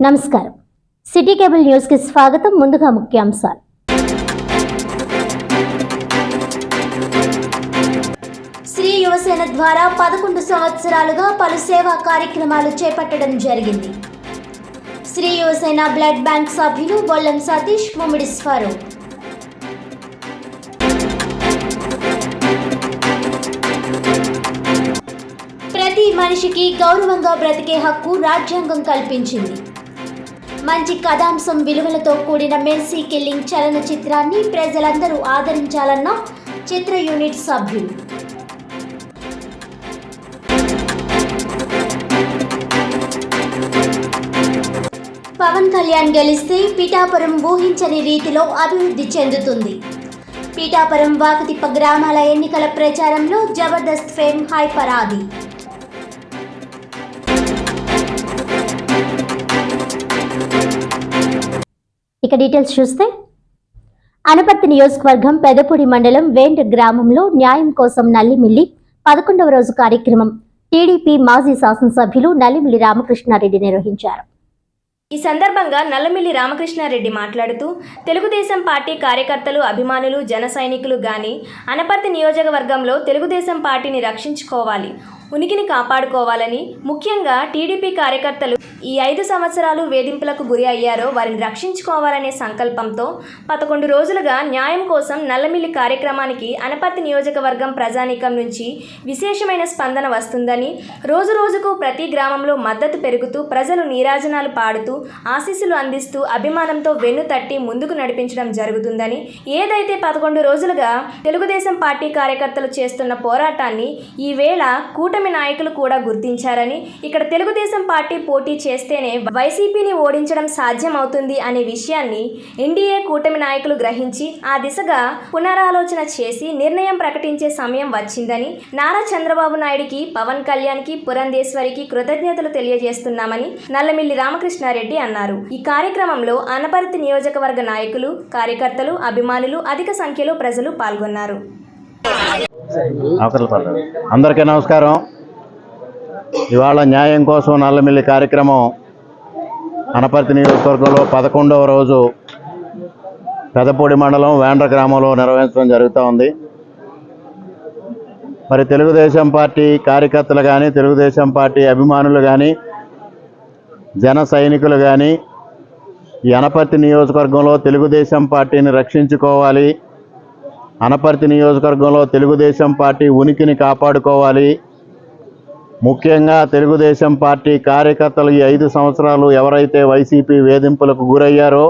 నమస్కారం. City cable news కి స్వాగతం. ముందుగా ముఖ్యాంశాలు. శ్రీ యువసేన ద్వారా 11 సంవత్సరాలుగా పలు సేవా కార్యక్రమాలు చేపట్టడం జరిగింది. శ్రీ యువసేన బ్లడ్ బ్యాంక్ సభ్యులు బొల్లం సతీష్, ముమ్మిడి స్వరూప్. ప్రతి మనిషికి గౌరవంగా బ్రతికే హక్కు రాజ్యాంగం కల్పించింది. మంచి కథాంశం విలువలతో కూడిన మెర్సీ కిల్లింగ్ చలనచిత్రాన్ని ప్రజలందరూ ఆదరించాలన్న చిత్ర యూనిట్ సభ్యులు. పవన్ కళ్యాణ్ గెలిస్తే పిఠాపురం ఊహించని రీతిలో అభివృద్ధి చెందుతుంది. పిఠాపురం వాకతిప్ప గ్రామాల ఎన్నికల ప్రచారంలో జబర్దస్త్ ఫేమ్ హైపరాది. ఇక డీటెయిల్స్ చూస్తే, అనపర్తి నియోజకవర్గం పెదపూడి మండలం వేండ్ గ్రామంలో న్యాయం కోసం నల్లిమిల్లి 11వ రోజు కార్యక్రమం టీడీపీ మాజీ శాసనసభ్యులు నల్లిమిల్లి రామకృష్ణారెడ్డి నిర్వహించారు. ఈ సందర్భంగా నల్లమిల్లి రామకృష్ణారెడ్డి మాట్లాడుతూ, తెలుగుదేశం పార్టీ కార్యకర్తలు, అభిమానులు, జన సైనికులు గాని అనపర్తి నియోజకవర్గంలో తెలుగుదేశం పార్టీని రక్షించుకోవాలి, ఉనికిని కాపాడుకోవాలని, ముఖ్యంగా టీడీపీ కార్యకర్తలు ఈ 5 సంవత్సరాలు వేధింపులకు గురి అయ్యారో వారిని రక్షించుకోవాలనే సంకల్పంతో 11 రోజులుగా న్యాయం కోసం నల్లమిల్లి కార్యక్రమానికి అనపర్తి నియోజకవర్గం ప్రజానీకం నుంచి విశేషమైన స్పందన వస్తుందని, రోజు రోజుకు ప్రతి గ్రామంలో మద్దతు పెరుగుతూ ప్రజలు నీరాజనాలు పాడుతూ ఆశీస్సులు అందిస్తూ అభిమానంతో వెన్ను తట్టి ముందుకు నడిపించడం జరుగుతుందని, ఏదైతే 11 రోజులుగా తెలుగుదేశం పార్టీ కార్యకర్తలు చేస్తున్న పోరాటాన్ని ఈవేళ కూటమి నాయకులు కూడా గుర్తించారని, ఇక్కడ తెలుగుదేశం పార్టీ పోటీ చేస్తేనే వైసీపీని ఓడించడం సాధ్యం అవుతుంది అనే విషయాన్ని ఎన్డీఏ కూటమి నాయకులు గ్రహించి ఆ దిశగా పునరాలోచన చేసి నిర్ణయం ప్రకటించే సమయం వచ్చిందని, నారా చంద్రబాబు నాయుడికి, పవన్ కళ్యాణ్కి, పురంధేశ్వరికి కృతజ్ఞతలు తెలియజేస్తున్నామని నల్లమిల్లి రామకృష్ణారెడ్డి అన్నారు. ఈ కార్యక్రమంలో అనపర్తి నియోజకవర్గ నాయకులు, కార్యకర్తలు, అభిమానులు, అధిక సంఖ్యలో ప్రజలు పాల్గొన్నారు. అందరికీ నమస్కారం. ఇవాళ న్యాయం కోసం నల్లమిల్లి కార్యక్రమం అనపర్తి నియోజకవర్గంలో 11వ రోజు పెదపూడి మండలం వేండ్ర గ్రామంలో నిర్వహించడం జరుగుతూ ఉంది. మరి తెలుగుదేశం పార్టీ కార్యకర్తలు కానీ, తెలుగుదేశం పార్టీ అభిమానులు కానీ, జన సైనికులు కానీ ఈ అనపర్తి నియోజకవర్గంలో తెలుగుదేశం పార్టీని రక్షించుకోవాలి, అనపర్తి నియోజకవర్గంలో తెలుగుదేశం పార్టీ ఉనికిని కాపాడుకోవాలి, ముఖ్యంగా తెలుగుదేశం పార్టీ కార్యకర్తలు ఈ 5 సంవత్సరాలు ఎవరైతే వైసీపీ వేధింపులకు గురయ్యారో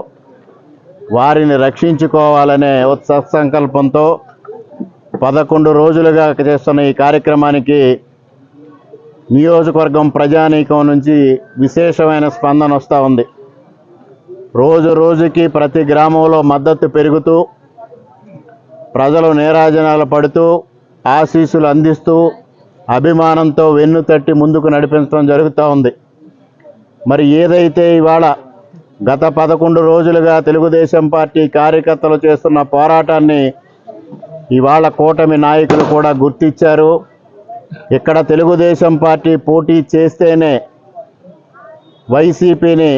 వారిని రక్షించుకోవాలనే సత్సంకల్పంతో 11 రోజులుగా చేస్తున్న ఈ కార్యక్రమానికి నియోజకవర్గం ప్రజానీకం నుంచి విశేషమైన స్పందన వస్తూ ఉంది. రోజు రోజుకి ప్రతి గ్రామంలో మద్దతు పెరుగుతూ ప్రజలు నీరాజనాలు పడుతూ ఆశీస్సులు అందిస్తూ అభిమానంతో వెన్ను తట్టి ముందుకు నడిపించడం జరుగుతూ ఉంది. మరి ఏదైతే ఇవాళ గత 11 రోజులుగా తెలుగుదేశం పార్టీ కార్యకర్తలు చేస్తున్న పోరాటాన్ని ఇవాళ కూటమి నాయకులు కూడా గుర్తించారు. ఇక్కడ తెలుగుదేశం పార్టీ పోటీ చేస్తేనే వైసీపీని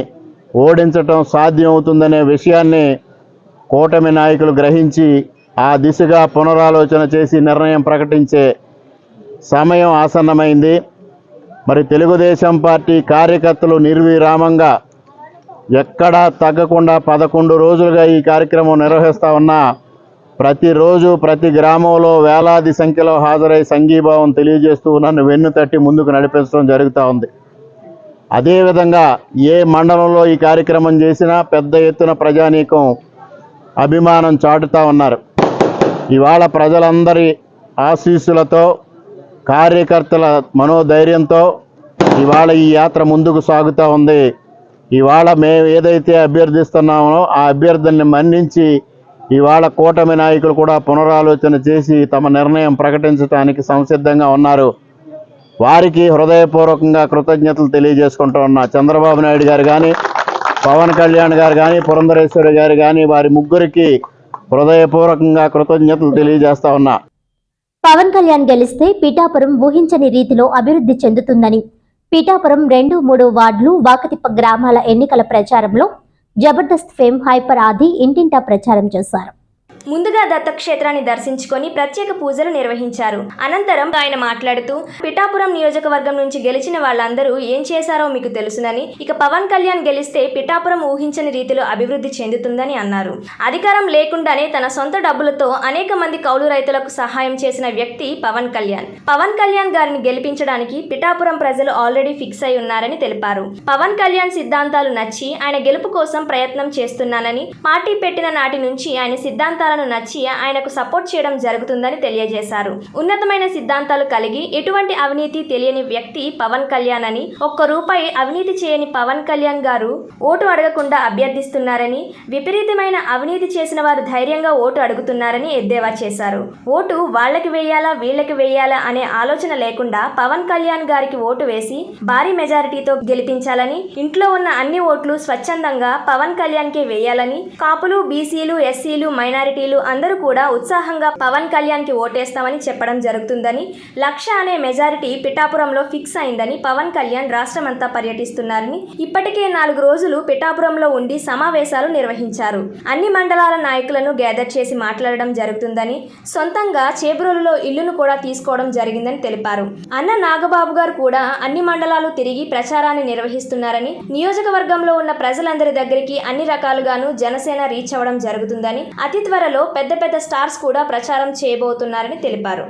ఓడించటం సాధ్యం అవుతుందనే విషయాన్ని కూటమి నాయకులు గ్రహించి ఆ దిశగా పునరాలోచన చేసి నిర్ణయం ప్రకటించే సమయం ఆసన్నమైంది. మరి తెలుగుదేశం పార్టీ కార్యకర్తలు నిర్విరామంగా ఎక్కడా తగ్గకుండా 11 రోజులుగా ఈ కార్యక్రమం నిర్వహిస్తూ ఉన్నా ప్రతిరోజు ప్రతి గ్రామంలో వేలాది సంఖ్యలో హాజరై సంఘీభావం తెలియజేస్తూ నన్ను వెన్ను తట్టి ముందుకు నడిపించడం జరుగుతూ ఉంది. అదేవిధంగా ఏ మండలంలో ఈ కార్యక్రమం చేసినా పెద్ద ఎత్తున ప్రజానీకం అభిమానం చాటుతూ ఉన్నారు. ఇవాళ ప్రజలందరి ఆశీస్సులతో, కార్యకర్తల మనోధైర్యంతో ఇవాళ ఈ యాత్ర ముందుకు సాగుతూ ఉంది. ఇవాళ మేము ఏదైతే అభ్యర్థిస్తున్నామో ఆ అభ్యర్థుల్ని మన్నించి ఇవాళ కూటమి నాయకులు కూడా పునరాలోచన చేసి తమ నిర్ణయం ప్రకటించడానికి సంసిద్ధంగా ఉన్నారు. వారికి హృదయపూర్వకంగా కృతజ్ఞతలు తెలియజేసుకుంటూ ఉన్నా. చంద్రబాబు నాయుడు గారు కానీ, పవన్ కళ్యాణ్ గారు కానీ, పురంధరేశ్వరి గారు కానీ వారి ముగ్గురికి హృదయపూర్వకంగా కృతజ్ఞతలు తెలియజేస్తా ఉన్నా. పవన్ కళ్యాణ్ గెలిస్తే పిఠాపురం ఊహించని రీతిలో అభివృద్ధి చెందుతుందని, పిఠాపురం 2, 3 వార్డులు వాకతిప్ప గ్రామాల ఎన్నికల ప్రచారంలో జబర్దస్త్ ఫేమ్ హైపర్ ఆది ఇంటింటా ప్రచారం చేశారు. ముందుగా దత్తక్షేత్రాన్ని దర్శించుకొని ప్రత్యేక పూజలు నిర్వహించారు. అనంతరం ఆయన మాట్లాడుతూ పిఠాపురం నియోజకవర్గం నుంచి గెలిచిన వాళ్ళందరూ ఏం చేశారో మీకు తెలుసునని, ఇక పవన్ కళ్యాణ్ గెలిస్తే పిఠాపురం ఊహించని రీతిలో అభివృద్ధి చెందుతుందని అన్నారు. అధికారం లేకుండానే తన సొంత డబ్బులతో అనేక మంది కౌలు రైతులకు సహాయం చేసిన వ్యక్తి పవన్ కళ్యాణ్. పవన్ కళ్యాణ్ గారిని గెలిపించడానికి పిఠాపురం ప్రజలు ఆల్రెడీ ఫిక్స్ అయి ఉన్నారని తెలిపారు. పవన్ కళ్యాణ్ సిద్ధాంతాలు నచ్చి ఆయన గెలుపు కోసం ప్రయత్నం చేస్తున్నానని, పార్టీ పెట్టిన నాటి నుంచి ఆయన సిద్ధాంతాలను నచ్చి ఆయనకు సపోర్ట్ చేయడం జరుగుతుందని తెలియజేశారు. ఉన్నతమైన సిద్ధాంతాలు కలిగి ఎటువంటి అవినీతి తెలియని వ్యక్తి పవన్ కళ్యాణ్ అని, ₹1 అవినీతి చేయని పవన్ కళ్యాణ్ గారు ఓటు అడగకుండా అభ్యర్థిస్తున్నారని, విపరీతమైన అవినీతి చేసిన వారు ధైర్యంగా ఓటు అడుగుతున్నారని ఎద్దేవా చేశారు. ఓటు వాళ్ళకి వేయాలా వీళ్ళకి వేయాలా అనే ఆలోచన లేకుండా పవన్ కళ్యాణ్ గారికి ఓటు వేసి భారీ మెజారిటీతో గెలిపించాలని, ఇంట్లో ఉన్న అన్ని ఓట్లు స్వచ్ఛందంగా పవన్ కళ్యాణ్కే వేయాలని, కాపులు, బీసీలు, ఎస్సీలు, మైనారిటీ అందరూ కూడా ఉత్సాహంగా పవన్ కళ్యాణ్ కి ఓటేస్తామని చెప్పడం జరుగుతుందని, 1,00,000 అనే మెజారిటీ పిఠాపురంలో ఫిక్స్ అయిందని, పవన్ కళ్యాణ్ రాష్ట్రమంతా పర్యటిస్తున్నారని, ఇప్పటికే 4 రోజులు పిఠాపురంలో ఉండి సమావేశాలు నిర్వహించారు. అన్ని మండలాల నాయకులను గ్యాదర్ చేసి మాట్లాడడం జరుగుతుందని, సొంతంగా చేబ్రోలులో ఇల్లును కూడా తీసుకోవడం జరిగిందని తెలిపారు. అన్న నాగబాబు గారు కూడా అన్ని మండలాలు తిరిగి ప్రచారాన్ని నిర్వహిస్తున్నారని, నియోజకవర్గంలో ఉన్న ప్రజలందరి దగ్గరికి అన్ని రకాలుగాను జనసేన రీచ్ అవ్వడం జరుగుతుందని, అతి త్వరలో పెద్ద పెద్ద స్టార్స్ కూడా ప్రచారం చేయబోతున్నారని తెలిపారు.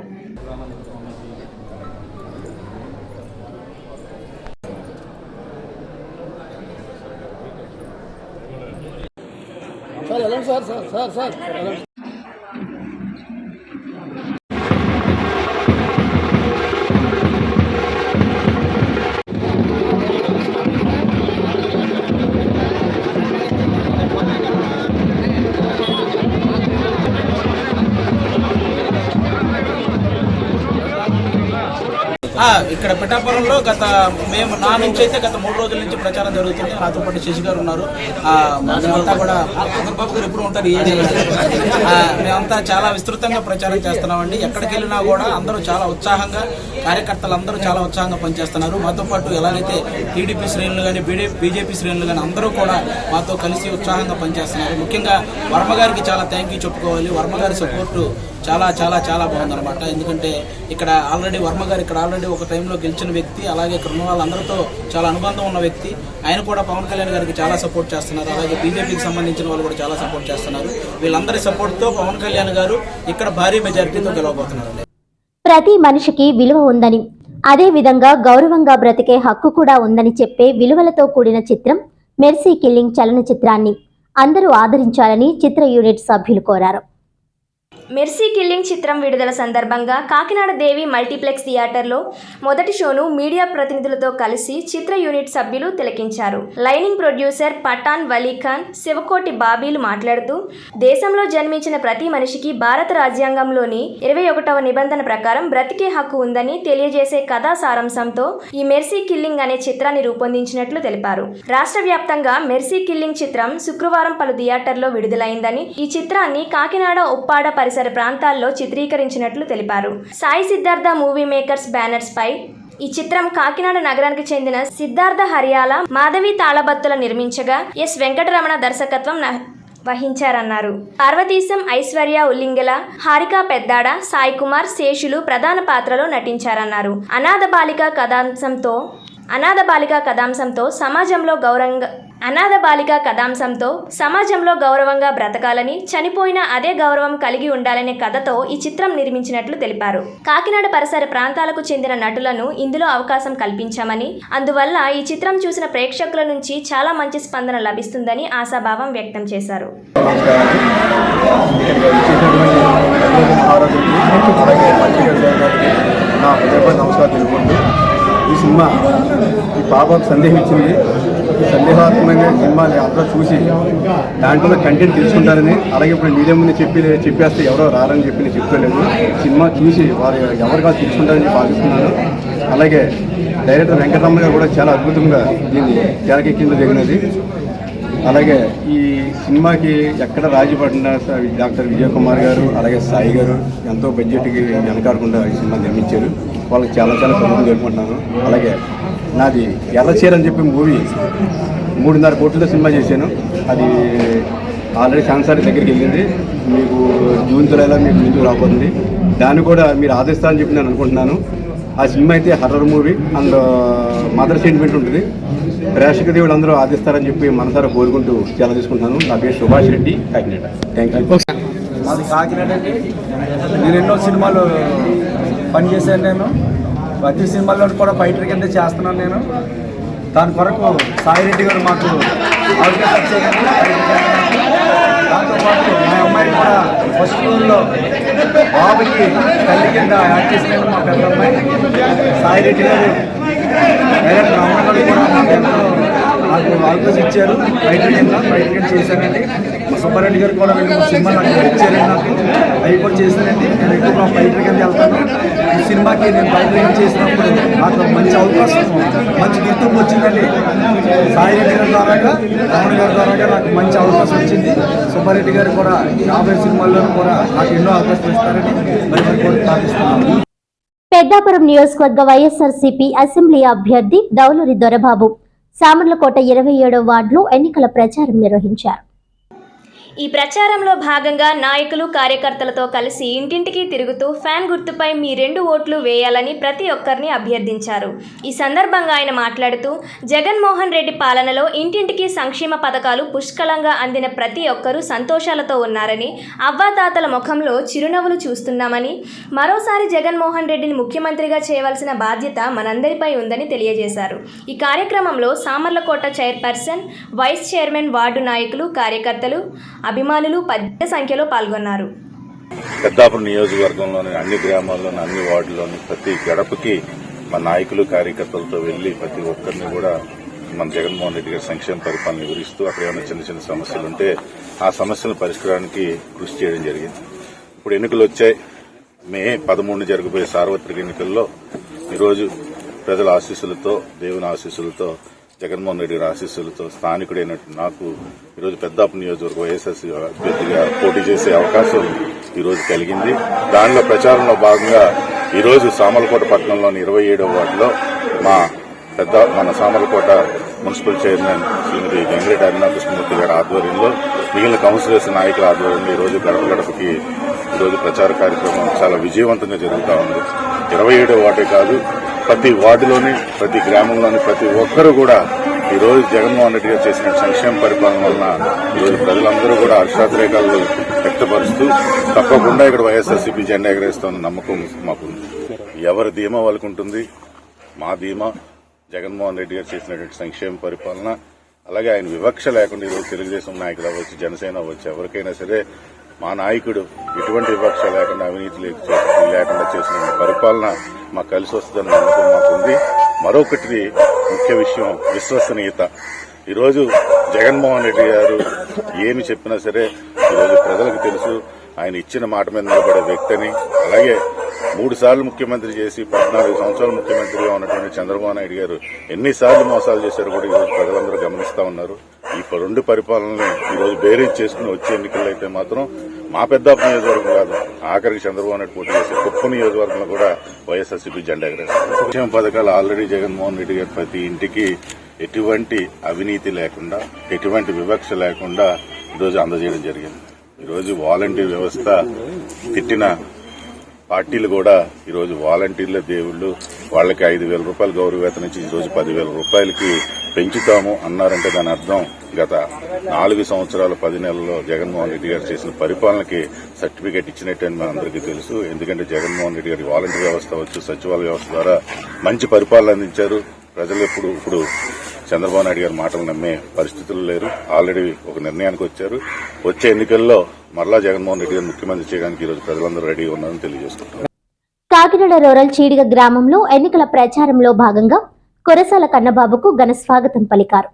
ఇక్కడ పిఠాపురంలో నా నుంచి అయితే గత 3 రోజుల నుంచి ప్రచారం జరుగుతుంది. నాతో పాటు శశి గారు ఉన్నారు. మేమంతా కూడా చంద్రబాబు గారు ఎప్పుడు ఉంటారు, మేమంతా చాలా విస్తృతంగా ప్రచారం చేస్తున్నామండి. ఎక్కడికి వెళ్ళినా కూడా అందరూ చాలా ఉత్సాహంగా, కార్యకర్తలు అందరూ చాలా ఉత్సాహంగా పనిచేస్తున్నారు. మాతో పాటు ఎలాగైతే టీడీపీ శ్రేణులు కానీ బీజేపీ శ్రేణులు కానీ అందరూ కూడా మాతో కలిసి ఉత్సాహంగా పనిచేస్తున్నారు. ముఖ్యంగా వర్మ గారికి చాలా థ్యాంక్ యూ చెప్పుకోవాలి. వర్మ గారి సపోర్టు చాలా చాలా చాలా బాగుందన్నమాట. ఎందుకంటే ఇక్కడ ఆల్రెడీ వర్మ గారు ఇక్కడ ఆల్రెడీ ఒక టైంలో గెలిచిన వ్యక్తి, అలాగే ఇక్కడ ఉన్న వాళ్ళందరితో చాలా అనుబంధం ఉన్న వ్యక్తి. ఆయన కూడా పవన్ కళ్యాణ్ గారికి చాలా సపోర్ట్ చేస్తున్నారు. అలాగే బీజేపీకి సంబంధించిన వాళ్ళు కూడా చాలా సపోర్ట్ చేస్తున్నారు. వీళ్ళందరి సపోర్ట్తో పవన్ కళ్యాణ్ గారు ఇక్కడ భారీ మెజారిటీతో గెలవబోతున్నారు. ప్రతి మనిషికి విలువ ఉందని, అదే విధంగా గౌరవంగా బ్రతికే హక్కు కూడా ఉందని చెప్పే విలువలతో కూడిన చిత్రం మెర్సీ కిల్లింగ్ చలనచిత్రాన్ని అందరూ ఆదరించాలని చిత్ర యూనిట్ సభ్యులు కోరారు. మెర్సీ కిల్లింగ్ చిత్రం విడుదల సందర్భంగా కాకినాడ దేవి మల్టీప్లెక్స్ థియేటర్లో మొదటి షోను మీడియా ప్రతినిధులతో కలిసి చిత్ర యూనిట్ సభ్యులు తిలకించారు. లైనింగ్ ప్రొడ్యూసర్ పఠాన్ వలీఖాన్, శివకోటి బాబీలు మాట్లాడుతూ, దేశంలో జన్మించిన ప్రతి మనిషికి భారత రాజ్యాంగంలోని 21వ నిబంధన ప్రకారం బ్రతికే హక్కు ఉందని తెలియజేసే కథా సారాంశంతో ఈ మెర్సీ కిల్లింగ్ అనే చిత్రాన్ని రూపొందించినట్లు తెలిపారు. రాష్ట్ర వ్యాప్తంగా మెర్సీ కిల్లింగ్ చిత్రం శుక్రవారం పలు థియేటర్లో విడుదలైందని, ఈ చిత్రాన్ని కాకినాడ, ఉప్పాడ పరిసర ప్రాంతాల్లో చిత్రీకరించినట్లు తెలిపారు. Sai Siddhartha movie makers banners పై ఈ చిత్రం కాకినాడ నగరానికి చెందిన సిద్ధార్థ హరియాల, మాధవి తాళబత్తుల నిర్మించగా ఎస్ వెంకటరమణ దర్శకత్వం వహించారన్నారు. పార్వతీశం, ఐశ్వర్య ఉల్లింగల, హారిక పెద్దాడ, సాయి కుమార్, శేషులు ప్రధాన పాత్రలో నటించారన్నారు. అనాథ బాలిక కథాంశంతో సమాజంలో గౌరవంగా బ్రతకాలని, చనిపోయిన అదే గౌరవం కలిగి ఉండాలనే కథతో ఈ చిత్రం నిర్మించినట్లు తెలిపారు. కాకినాడ పరిసర ప్రాంతాలకు చెందిన నటులను ఇందులో అవకాశం కల్పించామని, అందువల్ల ఈ చిత్రం చూసిన ప్రేక్షకుల నుంచి చాలా మంచి స్పందన లభిస్తుందని ఆశాభావం వ్యక్తం చేశారు. ఈ సినిమా ఈ పాపకు సందేహం ఇచ్చింది. ఈ సందేహాత్మకంగా సినిమాని అందరూ చూసి దాంట్లో కంటెంట్ తెలుసుకుంటారని, అలాగే ఇప్పుడు మీడియా ముందు చెప్పేస్తే ఎవరో రారని చెప్పి నేను చెప్తలేదు. సినిమా చూసి వారు ఎవరు కాదు తెలుసుకుంటారని భావిస్తున్నాను. అలాగే డైరెక్టర్ వెంకటరమణ గారు కూడా చాలా అద్భుతంగా దీన్ని తెరకెక్కించడం జరిగినది. అలాగే ఈ సినిమాకి ఎక్కడ రాజీ పడిన డాక్టర్ విజయ్ కుమార్ గారు, అలాగే సాయి గారు ఎంతో బడ్జెట్కి వెనకాడకుండా ఈ సినిమా నిర్మించారు. వాళ్ళకి చాలా చాలా కృతజ్ఞతలు తెలుపుకుంటున్నాను. అలాగే నాది ఎర్రచీర అని చెప్పి మూవీ 3.5 కోట్లతో సినిమా చేశాను. అది ఆల్రెడీ సెన్సార్ దగ్గరికి వెళ్ళింది. మీకు జూన్ జూలైలో మీకు ముందుకు రాబోతుంది. దాన్ని కూడా మీరు ఆదరిస్తారని చెప్పి నేను అనుకుంటున్నాను. ఆ సినిమా అయితే horror movie and mother sentiment ఉంటుంది. ప్రేక్షక దేవుడు అందరూ ఆదిస్తారని చెప్పి మనసారా కోరుకుంటూ చాలా తీసుకుంటున్నాను. నా పేరు సుభాష్ రెడ్డి, కాకినాడ. Thank you. మాది కాకినాడ అండి. నేను ఎన్నో సినిమాలు పనిచేశాను. నేను ప్రతి సినిమాల్లో కూడా ఫైటర్ కింద చేస్తున్నాను. నేను దాని కొరకు సాయి రెడ్డి గారు మాకు అవకాశం ఇచ్చారండి. దాంతోపాటు మా అమ్మాయి కూడా ఫస్ట్ ఫ్లోర్లో బాబుకి తల్లి కింద యాడ్ చేసినాను. మా పెద్ద అమ్మాయి సాయి రెడ్డి గారు డైరెక్టర్ రమణ గారు కూడా మాకు ఎంతో నాకు అవకాశం ఇచ్చారు. ఫైటర్ కింద చేశానండి. మా సుబ్బారెడ్డి గారు కూడా 2-3 సినిమాలు నాకు ఇచ్చారండి. నాకు అవి కూడా చేశానండి. నేను ఎక్కువగా ఫైటర్ కింద వెళ్తాను. ఈ సినిమాకి నేను ఫైటర్ కింద చేసినప్పుడు నాకు మంచి అవకాశం, మంచి గుర్తింపు వచ్చిందండి. సాయి రెడ్డి గారి ద్వారాగా, రమణ గారి ద్వారాగా నాకు మంచి అవకాశం వచ్చింది. సుబ్బారెడ్డి గారు కూడా 50 సినిమాల్లో కూడా నాకు ఎన్నో అవకాశం ఇస్తారని మరి కూడా ప్రార్థిస్తున్నాను. పెద్దాపురం నియోజకవర్గ వైఎస్ఆర్సీపీ అసెంబ్లీ అభ్యర్థి దౌలూరి దొరబాబు సామర్లకోట 27వ వార్డులో ఎన్నికల ప్రచారం నిర్వహించారు. ఈ ప్రచారంలో భాగంగా నాయకులు కార్యకర్తలతో కలిసి ఇంటింటికి తిరుగుతూ ఫ్యాన్ గుర్తుపై మీ 2 ఓట్లు వేయాలని ప్రతి ఒక్కరిని అభ్యర్థించారు. ఈ సందర్భంగా ఆయన మాట్లాడుతూ జగన్మోహన్ రెడ్డి పాలనలో ఇంటింటికి సంక్షేమ పథకాలు పుష్కలంగా అందిన ప్రతి ఒక్కరూ సంతోషాలతో ఉన్నారని, అవ్వాతాతల ముఖంలో చిరునవ్వులు చూస్తున్నామని, మరోసారి జగన్మోహన్ రెడ్డిని ముఖ్యమంత్రిగా చేయవలసిన బాధ్యత మనందరిపై ఉందని తెలియజేశారు. ఈ కార్యక్రమంలో Samarlakota chairperson, vice chairman, ward నాయకులు, కార్యకర్తలు, అభిమానులు పెద్ద సంఖ్యలో పాల్గొన్నారు. పెద్దాపురం నియోజకవర్గంలోని అన్ని గ్రామాల్లోని, అన్ని వార్డుల్లోని ప్రతి గడపకి మన నాయకులు కార్యకర్తలతో వెళ్లి ప్రతి ఒక్కరిని కూడా మన జగన్మోహన్ రెడ్డి గారి సంక్షేమ పరిపాలన వివరిస్తూ అక్కడ ఏమైనా చిన్న చిన్న సమస్యలు ఉంటే ఆ సమస్యల పరిష్కారానికి కృషి చేయడం జరిగింది. ఇప్పుడు ఎన్నికలు వచ్చాయి. మే 13 జరగబోయే సార్వత్రిక ఎన్నికల్లో ఈరోజు ప్రజల ఆశీస్సులతో, దేవుని ఆశీస్సులతో, జగన్మోహన్ రెడ్డి గారి ఆశీస్సులతో స్థానికుడైనట్టు నాకు ఈరోజు పెద్దాపురం నియోజకవర్గ వైఎస్ఆర్సీ అభ్యర్థిగా పోటీ చేసే అవకాశం ఈరోజు కలిగింది. దానిలో ప్రచారంలో భాగంగా ఈరోజు సామర్లకోట పట్టణంలోని 27వ వార్డులో మన సామర్లకోట మున్సిపల్ చైర్మన్ శ్రీమతి వెంకరెడ్డి అరుణాకృష్ణమూర్తి గారి ఆధ్వర్యంలో, మిగిలిన కౌన్సిలర్స్ నాయకుల ఆధ్వర్యంలో ఈరోజు గడప గడపకి ఈరోజు ప్రచార కార్యక్రమం చాలా విజయవంతంగా జరుగుతూ ఉంది. 27వ వార్డే కాదు, ప్రతి వార్డులోని, ప్రతి గ్రామంలోని ప్రతి ఒక్కరూ కూడా ఈరోజు జగన్మోహన్ రెడ్డి గారు చేసిన సంక్షేమ పరిపాలన వలన ఈరోజు ప్రజలందరూ కూడా హర్షాతిరేకాలు వ్యక్తపరుస్తూ తప్పకుండా ఇక్కడ వైఎస్ఆర్సీపీ జెండా ఎగరేస్తున్న నమ్మకం మాకుంది. ఎవరి ధీమా వాళ్ళకు ఉంటుంది. మా ధీమా జగన్మోహన్ రెడ్డి గారు చేసినటువంటి సంక్షేమ పరిపాలన, అలాగే ఆయన వివక్ష లేకుండా ఈరోజు తెలుగుదేశం నాయకులు అవ్వచ్చు, జనసేన అవ్వచ్చు, ఎవరికైనా సరే మా నాయకుడు ఎటువంటి వివక్ష లేకుండా, అవినీతి లేకుండా చేసిన పరిపాలన మాకు కలిసి వస్తుందని నమ్మకం మాకుంది. మరొకటి ముఖ్య విషయం విశ్వసనీయత. ఈరోజు జగన్మోహన్ రెడ్డి గారు ఏమి చెప్పినా సరే ఈరోజు ప్రజలకు తెలుసు ఆయన ఇచ్చిన మాట మీద నిలబడే వ్యక్తిని. అలాగే 3 సార్లు ముఖ్యమంత్రి చేసి 14 సంవత్సరాలు ముఖ్యమంత్రిగా ఉన్నటువంటి చంద్రబాబు నాయుడు గారు ఎన్నిసార్లు మోసాలు చేశారు కూడా ఈరోజు ప్రజలందరూ గమనిస్తా ఉన్నారు. ఈ 2 పరిపాలనని ఈరోజు బేరీజ్ చేసుకుని వచ్చే ఎన్నికల్లో అయితే మాత్రం మా పెద్దాపురం నియోజకవర్గం కాదు, ఆఖరికి చంద్రబాబు నాయుడు పోటీ చేసే కుప్ప నియోజకవర్గంలో కూడా వైఎస్ఆర్సీపీ జెండా ఎగరేస్తారు. సంక్షేమ పథకాలు ఆల్రెడీ జగన్మోహన్ రెడ్డి గారు ప్రతి ఇంటికి ఎటువంటి అవినీతి లేకుండా, ఎటువంటి వివక్ష లేకుండా ఈరోజు అందజేయడం జరిగింది. ఈరోజు వాలంటీర్ వ్యవస్థ తిట్టిన పార్టీలు కూడా ఈరోజు వాలంటీర్ల దేవుళ్లు, వాళ్ళకి 5,000 రూపాయలు గౌరవవేతనం నుంచి ఈరోజు 10,000 రూపాయలకి పెంచుతాము అన్నారంటే దాని అర్థం గత 4 సంవత్సరాలు 10 నెలల్లో జగన్మోహన్ రెడ్డి గారు చేసిన పరిపాలనకి సర్టిఫికేట్ ఇచ్చినట్టు మనందరికీ తెలుసు. ఎందుకంటే జగన్మోహన్ రెడ్డి గారి వాలంటీర్ వ్యవస్థ వచ్చు, సచివాలయ వ్యవస్థ ద్వారా మంచి పరిపాలన అందించారు. ప్రజలు ఇప్పుడు చంద్రబాబు నాయుడు గారి మాటలు నమ్మే పరిస్థితులు లేరు. ఆల్రెడీ ఒక నిర్ణయానికి వచ్చారు. వచ్చే ఎన్నికల్లో మరలా జగన్మోహన్ రెడ్డి గారు ముఖ్యమంత్రి చేయడానికి ఈరోజు ప్రజలందరూ రెడీగా ఉన్నారని తెలియజేసుకుంటారు. కాకినాడ రూరల్ చీడిగ గ్రామంలో ఎన్నికల ప్రచారంలో భాగంగా కురసాల కన్నబాబుకు ఘన స్వాగతం పలికారు.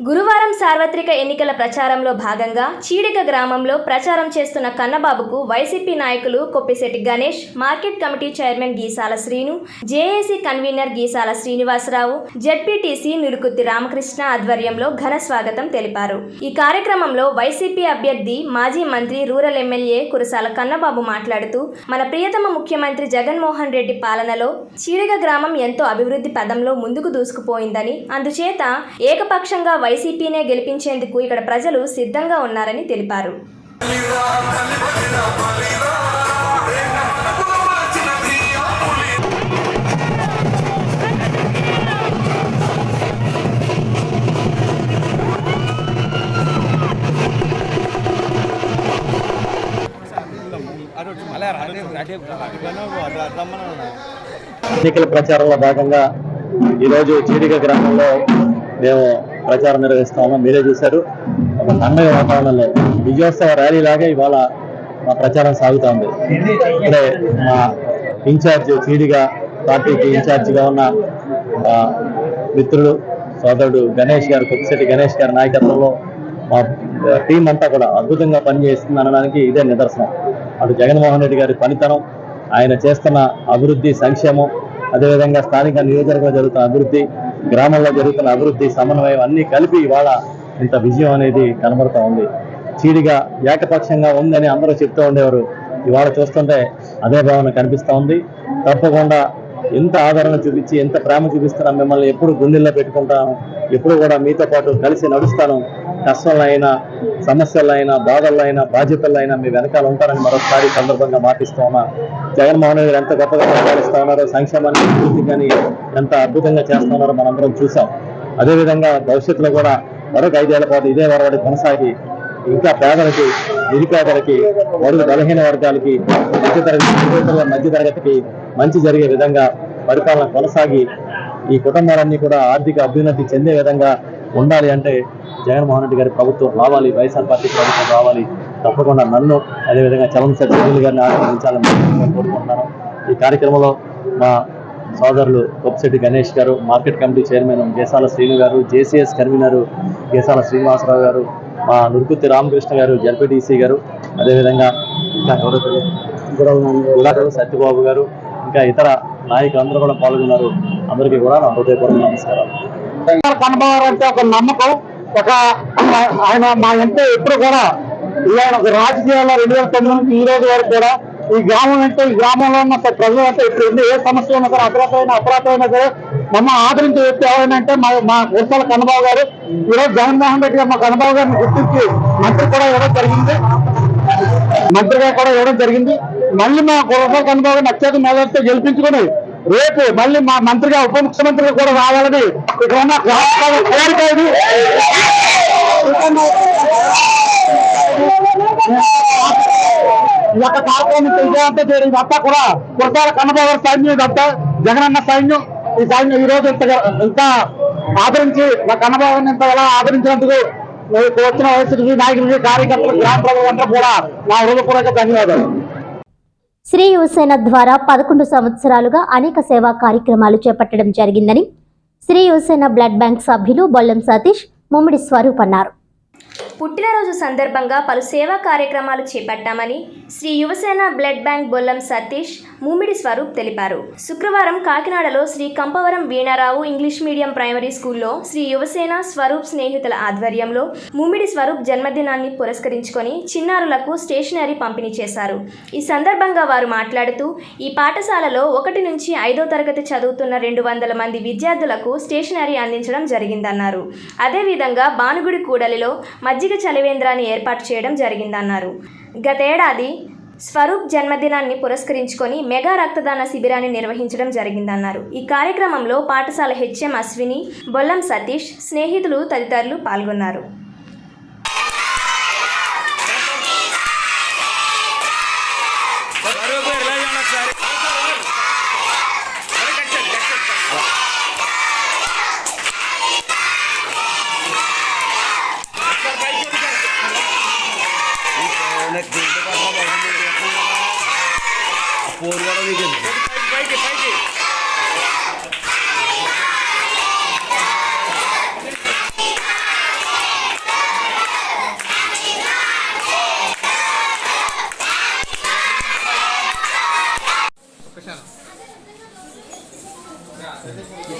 గురువారం సార్వత్రిక ఎన్నికల ప్రచారంలో భాగంగా చీడిక గ్రామంలో ప్రచారం చేస్తున్న కన్నబాబుకు వైసీపీ నాయకులు Koppisetti Ganesh, market committee chairman Geesala Srinu, JAC convener Geesala Srinivasarao, ZPTC Nilukutti Ramakrishna ఆధ్వర్యంలో ఘన స్వాగతం తెలిపారు. ఈ కార్యక్రమంలో వైసీపీ అభ్యర్థి మాజీ మంత్రి రూరల్ ఎమ్మెల్యే కురసాల కన్నబాబు మాట్లాడుతూ, మన ప్రియతమ ముఖ్యమంత్రి జగన్మోహన్ రెడ్డి పాలనలో చీడిక గ్రామం ఎంతో అభివృద్ధి పదంలో ముందుకు దూసుకుపోయిందని, అందుచేత ఏకపక్షంగా వైసీపీనే గెలిపించేందుకు ఇక్కడ ప్రజలు సిద్ధంగా ఉన్నారని తెలిపారు. ఎన్నికల ప్రచారంలో భాగంగా ఈరోజు చీడిక గ్రామంలో మేము ప్రచారం నిర్వహిస్తా ఉన్నాం. మీరే చూశారు, ఒక పండుగ వాతావరణంలో విజయోత్సవ ర్యాలీ లాగా ఇవాళ మా ప్రచారం సాగుతా ఉంది. ఇక్కడే మా ఇన్ఛార్జ్ చీడిక పార్టీకి ఇన్ఛార్జిగా ఉన్న మిత్రుడు సోదరుడు గణేష్ గారు, కొప్పిశెట్టి గణేష్ గారి నాయకత్వంలో మా టీం అంతా కూడా అద్భుతంగా పనిచేస్తుంది అనడానికి ఇదే నిదర్శనం. అటు జగన్మోహన్ రెడ్డి గారి పనితనం, ఆయన చేస్తున్న అభివృద్ధి, సంక్షేమం, అదేవిధంగా స్థానిక నియోజకవర్గంలో జరుగుతున్న అభివృద్ధి, గ్రామంలో జరుగుతున్న అభివృద్ధి, సమన్వయం అన్నీ కలిపి ఇవాళ ఇంత విజయం అనేది కనబడుతూ ఉంది. చీడిక ఏకపక్షంగా ఉందని అందరూ చెప్తూ ఉండేవారు. ఇవాళ చూస్తుంటే అదే భావన కనిపిస్తూ ఉంది. తప్పకుండా ఎంత ఆదరణ చూపించి, ఎంత ప్రేమ చూపిస్తున్నా మిమ్మల్ని ఎప్పుడు గుండెల్లో పెట్టుకుంటాను, ఎప్పుడు కూడా మీతో పాటు కలిసి నడుస్తాను. కష్టంలో అయినా, సమస్యల్లో అయినా, బాధల్లో అయినా, బాధ్యతల్లో అయినా మీ వెనకాల ఉంటారని మరొకసారి సందర్భంగా మాటిస్తూ ఉన్నా. జగన్మోహన్ రెడ్డి ఎంత గొప్పగా పరిపాలిస్తూ ఉన్నారో, సంక్షేమాన్ని, అభివృద్ధి కానీ ఎంత అద్భుతంగా చేస్తూ ఉన్నారో మనందరం చూసాం. అదేవిధంగా భవిష్యత్తులో కూడా మరొక 5 ఏళ్ల పాటు ఇదే వరవడి కొనసాగి ఇంకా పేదలకి, నిరుపేదలకి, బడుగు బలహీన వర్గాలకి, మధ్యతరగతికి మంచి జరిగే విధంగా పరిపాలన కొనసాగి ఈ కుటుంబాలన్నీ కూడా ఆర్థిక అభ్యున్నతి చెందే విధంగా ఉండాలి అంటే జగన్మోహన్ రెడ్డి గారి ప్రభుత్వం రావాలి, వైఎస్ఆర్ పార్టీ ప్రభుత్వం రావాలి. తప్పకుండా నన్ను, అదేవిధంగా చలమశెట్టి సునీల్ గారిని ఆశీర్వదించాలని కోరుకుంటున్నాను. ఈ కార్యక్రమంలో మా సోదరులు కొప్పిశెట్టి గణేష్ గారు, market committee chairman Geesala Srinu గారు, జేసీఎస్ కన్వీనర్ గీసాల శ్రీనివాసరావు గారు, మా నిలుకుత్తి రామకృష్ణ గారు, జెడ్పీటీసీ గారు, అదేవిధంగా ఇంకా ఎవరు సత్యబాబు గారు, ఇంకా ఇతర నాయకులందరూ కూడా పాల్గొన్నారు. అందరికీ కూడా నా హృదయపూర్వక నమస్కారాలు. కనబడారు అంటే ఒక నమ్మకం, ఒక ఆయన మా ఎంతో ఎప్పుడు కూడా ఇవాళ రాజకీయాల్లో 2009 నుంచి ఈ రోజు వరకు కూడా ఈ గ్రామం అంటే, ఈ గ్రామంలో ఉన్న ప్రజలు అంటే ఇప్పుడు ఏ సమస్య ఉన్నా సరే, అపరాధమైనా సరే మమ్మల్ని ఆదరించే వ్యక్తి ఎవరైనా అంటే మా కురసాల కన్నబాబు గారు. ఈరోజు జగన్మోహన్ రెడ్డి గారు మా కన్నబాబు గారిని గుర్తించి మంత్రిగా కూడా ఇవ్వడం జరిగింది. మళ్ళీ మా కురసాల కన్నబాబు గారిని అత్యధిక మెజార్టీతో గెలిపించుకుని రేపు మళ్ళీ మా మంత్రిగా, ఉప ముఖ్యమంత్రిగా కూడా రావాలని ఇక్కడ ఉన్న కోరిక ఇది. ఈ యొక్క కార్యక్రమం విజయవంతం చేయడం ఇదంతా కూడా కురసాల కన్నబాబు గారి సైన్యం, ఇదంతా జగనన్న సైన్యం. ఈ సైన్యం ఈ రోజు ఇంత ఆదరించి మా కన్నబాబుని ఇంత ఎలా ఆదరించినందుకు వచ్చిన వైసీపీ నాయకులకి, కార్యకర్తలు, గ్రామ ప్రజలంతా కూడా నా హృదయపూర్వక ధన్యవాదాలు. శ్రీ యువసేన ద్వారా 11 సంవత్సరాలుగా అనేక సేవా కార్యక్రమాలు చేపట్టడం జరిగిందని శ్రీ యువసేన బ్లడ్ బ్యాంక్ సభ్యులు బొల్లం సతీష్, ముమ్మిడి స్వరూప్ అన్నారు. పుట్టినరోజు సందర్భంగా పలు సేవా కార్యక్రమాలు చేపట్టామని శ్రీ యువసేన బ్లడ్ బ్యాంక్ బొల్లం సతీష్, ముమ్మిడి స్వరూప్ తెలిపారు. శుక్రవారం కాకినాడలో Shri కంపవరం Veena Rao English medium primary స్కూల్లో శ్రీ యువసేన స్వరూప్ స్నేహితుల ఆధ్వర్యంలో ముమ్మిడి స్వరూప్ జన్మదినాన్ని పురస్కరించుకొని చిన్నారులకు స్టేషనరీ పంపిణీ చేశారు. ఈ సందర్భంగా వారు మాట్లాడుతూ, ఈ పాఠశాలలో 1 నుంచి 5వ తరగతి చదువుతున్న 200 మంది విద్యార్థులకు స్టేషనరీ అందించడం జరిగిందన్నారు. అదేవిధంగా బానుగుడి కూడలిలో మజ్జిగ చలివేంద్రాన్ని ఏర్పాటు చేయడం జరిగిందన్నారు. గతేడాది స్వరూప్ జన్మదినాన్ని పురస్కరించుకొని మెగా రక్తదాన శిబిరాన్ని నిర్వహించడం జరిగిందన్నారు. ఈ కార్యక్రమంలో పాఠశాల హెచ్ఎం అశ్విని, బొల్లం సతీష్, స్నేహితులు తదితరులు పాల్గొన్నారు.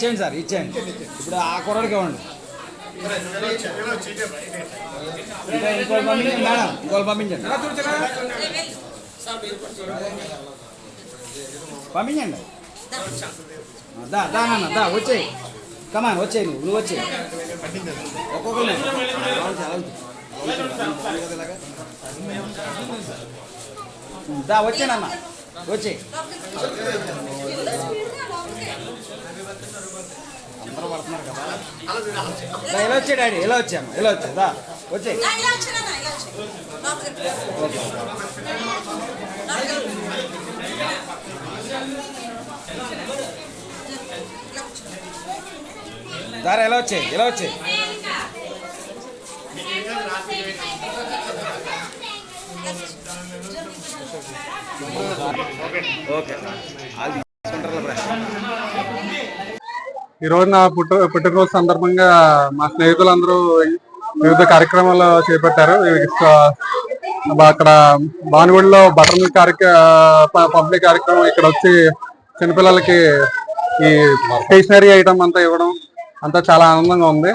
ఇచ్చేయండి సార్, ఇచ్చేయండి. ఇప్పుడు ఆ కుర్రాడికి ఇవ్వండి. ఇంకోటి పంపించండి మేడం, ఇంకోటి పంపించండి. పంపించండి. దా నాన్న దా, వచ్చేయి. కమాన్ వచ్చేయి, నువ్వు వచ్చేయి. ఒక్కొక్కరు దా, వచ్చేనన్న వచ్చేయి. అందరూ పడుతున్నారు కదా. ఇలా వచ్చే డాడీ, ఇలా వచ్చాము, ఇలా వచ్చా. దా వచ్చేయి. దారా ఎలా వచ్చాయి, ఎలా వచ్చాయి. ఓకే ఈ రోజు నా పుట్టినరోజు సందర్భంగా మా స్నేహితులందరూ వివిధ కార్యక్రమాలు చేపట్టారు. అక్కడ భానుగుడిలో బటర్ మిల్క్ పంపిణీ కార్యక్రమం, ఇక్కడ వచ్చి చిన్నపిల్లలకి ఈ స్టేషనరీ ఐటమ్ అంతా ఇవ్వడం అంతా చాలా ఆనందంగా ఉంది.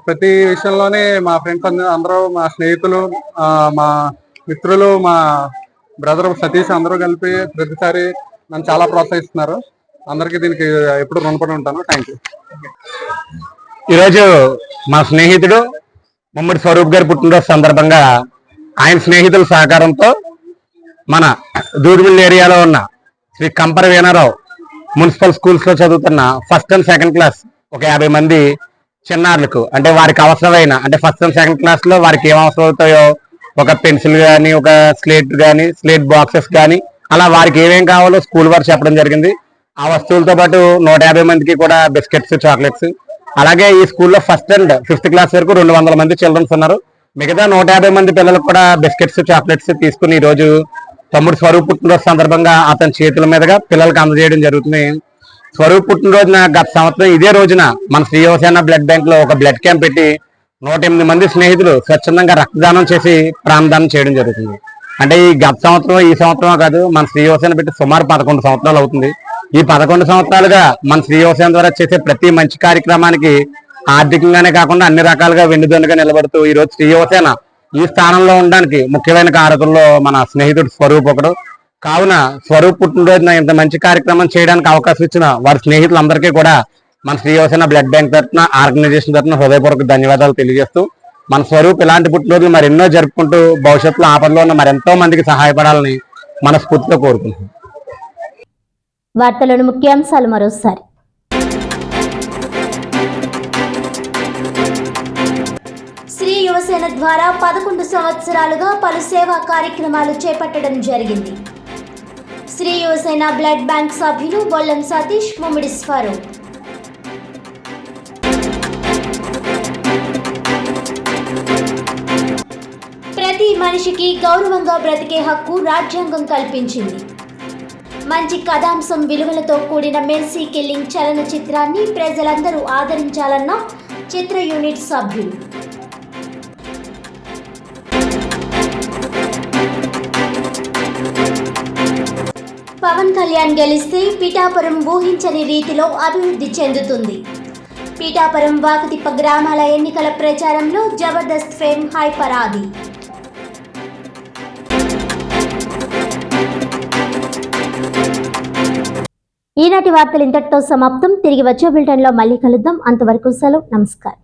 ప్రతి విషయంలోనే మా ఫ్రెండ్స్ అందరూ, మా స్నేహితులు, మా మిత్రులు, మా బ్రదర్ సతీష్ అందరూ కలిపి ప్రతిసారి నన్ను చాలా ప్రోత్సహిస్తున్నారు. అందరికీ దీనికి ఎప్పుడు రుణపడి ఉంటాను. Thank you. ఈరోజు మా స్నేహితుడు ముమ్మడి స్వరూప్ గారి పుట్టినరోజు సందర్భంగా ఆయన స్నేహితుల సహకారంతో మన దూర్మిల్ ఏరియాలో ఉన్న శ్రీ కంపర వీణారావు మున్సిపల్ స్కూల్స్ లో చదువుతున్న ఫస్ట్ అండ్ సెకండ్ క్లాస్ ఒక 50 మంది చిన్నారులకు, అంటే వారికి అవసరమైన, అంటే ఫస్ట్ అండ్ సెకండ్ క్లాస్ లో వారికి ఏం అవసరం అవుతాయో, ఒక పెన్సిల్ కానీ, ఒక స్లేట్ కానీ, స్లేట్ బాక్సెస్ కానీ, అలా వారికి ఏమేం కావాలో స్కూల్ వారు చెప్పడం జరిగింది. ఆ వస్తువులతో పాటు 150 మందికి కూడా బిస్కెట్స్, చాక్లెట్స్. అలాగే ఈ స్కూల్లో ఫస్ట్ అండ్ 5th క్లాస్ వరకు 200 మంది చిల్డ్రన్స్ ఉన్నారు. మిగతా 150 మంది పిల్లలకు కూడా బిస్కెట్స్, చాక్లెట్స్ తీసుకుని ఈ రోజు తమ్ముడు స్వరూప్ పుట్టినరోజు సందర్భంగా అతని చేతుల మీదుగా పిల్లలకు అందజేయడం జరుగుతుంది. స్వరూప్ పుట్టినరోజున గత సంవత్సరం ఇదే రోజున మన శ్రీ యువసేన బ్లడ్ బ్యాంక్ లో ఒక బ్లడ్ క్యాంప్ పెట్టి 108 మంది స్నేహితులు స్వచ్ఛందంగా రక్తదానం చేసి ప్రాణదానం చేయడం జరుగుతుంది. అంటే ఈ గత సంవత్సరం, ఈ సంవత్సరం కాదు, మన శ్రీ యువసేన పెట్టి సుమారు 11 సంవత్సరాలు అవుతుంది. ఈ 11 సంవత్సరాలుగా మన శ్రీ యువసేన ద్వారా చేసే ప్రతి మంచి కార్యక్రమానికి ఆర్థికంగానే కాకుండా అన్ని రకాలుగా వెన్నుదన్నుగా నిలబడుతూ ఈ రోజు శ్రీ యువసేన ఈ స్థానంలో ఉండడానికి ముఖ్యమైన కారకుల్లో మన స్నేహితుడు స్వరూప్ ఒకడు. కావున స్వరూప్ పుట్టినరోజున ఇంత మంచి కార్యక్రమం చేయడానికి అవకాశం ఇచ్చిన వారి స్నేహితులందరికీ కూడా మన శ్రీ యువసేన బ్లడ్ బ్యాంక్ తరఫున, ఆర్గనైజేషన్ తరఫున హృదయపూర్వక ధన్యవాదాలు తెలియజేస్తూ, మన స్వరూప్ ఇలాంటి పుట్టినరోజులు మరెన్నో జరుపుకుంటూ భవిష్యత్తులో ఆపదలో ఉన్న మరెంతో మందికి సహాయపడాలని మనస్ఫూర్తిగా కోరుకుంటున్నాం. వార్తలోని ముఖ్యాంశాలు మరోసారి. శ్రీ యువసేన ద్వారా 11 సంవత్సరాలుగా పలు సేవా కార్యక్రమాలు చేపట్టడం జరిగింది. శ్రీ యువసేన బ్లడ్ బ్యాంక్ సభ్యులు బొల్లం సతీష్, ముమ్మిడి స్వరూప్. ప్రతి మనిషికి గౌరవంగా బ్రతికే హక్కు రాజ్యాంగం కల్పించింది. మంచి కథాంశం, విలువలతో కూడిన మెర్సీ కిల్లింగ్ చలనచిత్రాన్ని ప్రజలందరూ ఆదరించాలన్న చిత్ర యూనిట్ సభ్యులు. పవన్ కళ్యాణ్ గెలిస్తే పిఠాపురం ఊహించని రీతిలో అభివృద్ధి చెందుతుంది. పిఠాపురం వాకతిప్ప గ్రామాల ఎన్నికల ప్రచారంలో జబర్దస్త్ ఫేమ్ హైపర్ ఆది. ఈనాటి వార్తలు ఇంతటితో సమాప్తం. తిరిగి వచ్చే బులెటిన్లో మళ్ళీ కలుద్దాం. అంతవరకు సెలవు. నమస్కారం.